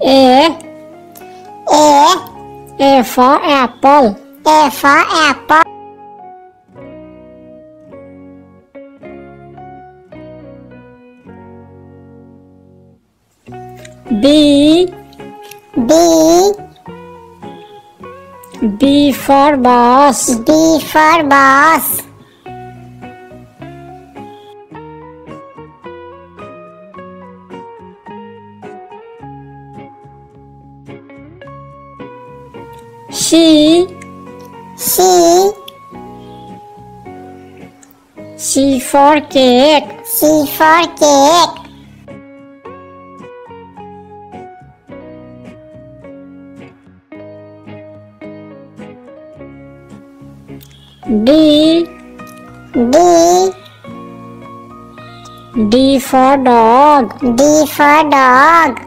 A. A. A for apple. A for apple. B. B. B for bus. B for bus. C. C. C for cake. C for cake. D. D. D for dog. D for dog.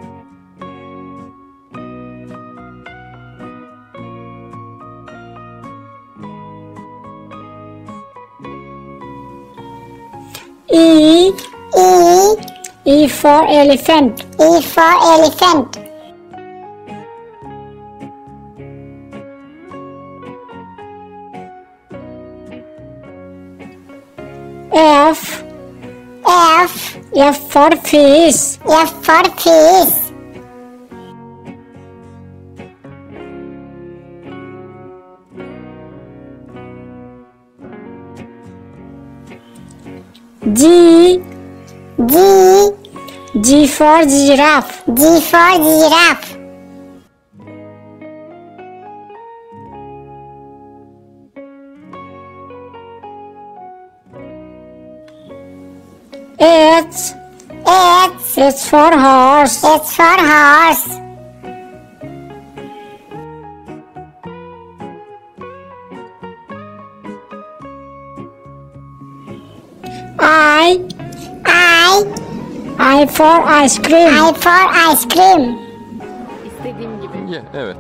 E. E. E for elephant. E for elephant. F. F. F for fish. F for fish. G. G. G for giraffe. G for giraffe. H. H. H for horse. H for horse. I. I. I for ice cream. I for ice cream. İstediğim gibi. Ye, evet.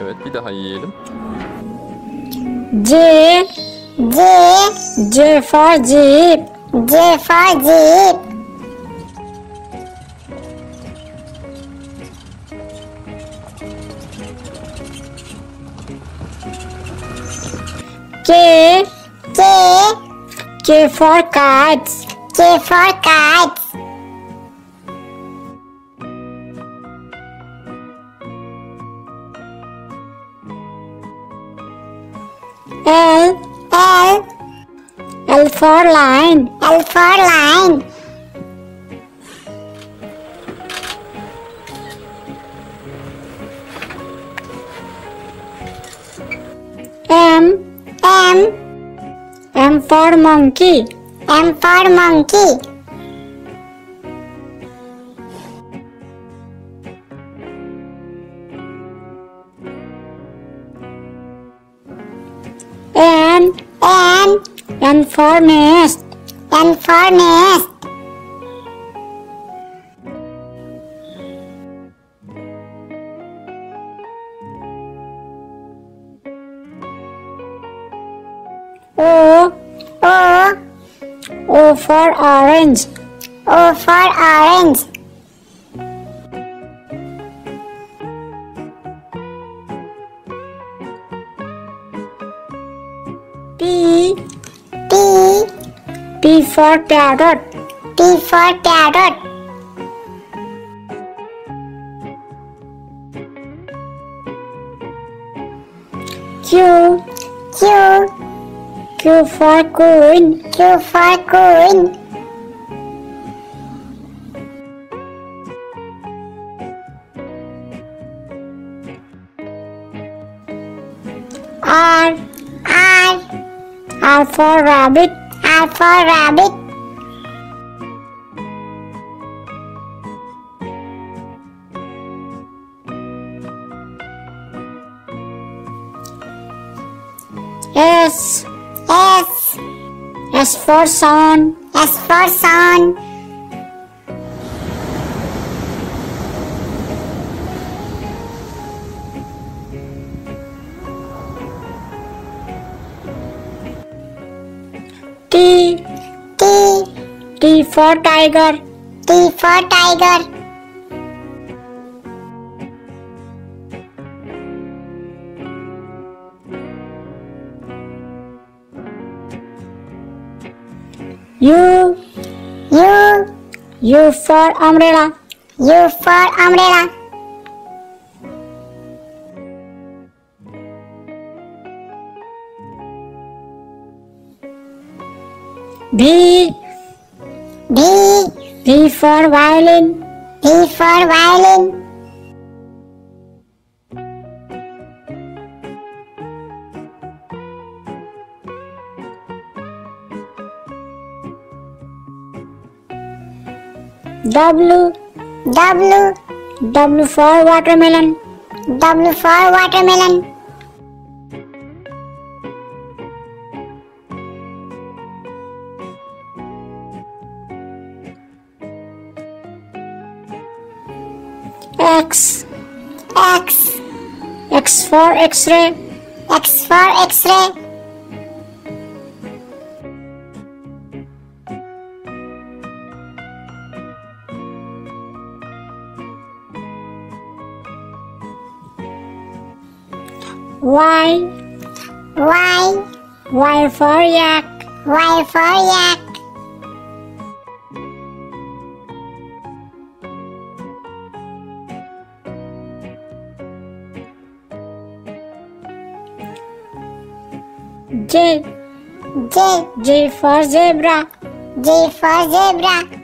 Evet, bir daha yiyelim. J. J. J for jeep. J for jeep. K. K. K for kites. K for kites. L. L. L for lion. L for lion. M. M. M for monkey. M for monkey. N. N. N for nest. N for nest. O. O. O for orange. O for orange. P. P. P for parrot. P for parrot. Q. Q. Q for queen. Q for queen. R. R. R for rabbit. R for rabbit. S. S. S for sun. S for sun. T. T. T for tiger. T for tiger. U. U. U for umbrella. U for umbrella. V. V. V for violin. V for violin. W. W. W for watermelon. W for watermelon. X. X. X for X-ray. X for X-ray. Y. Y. Y for yak. Y for yak. J. J. J for zebra. J for zebra.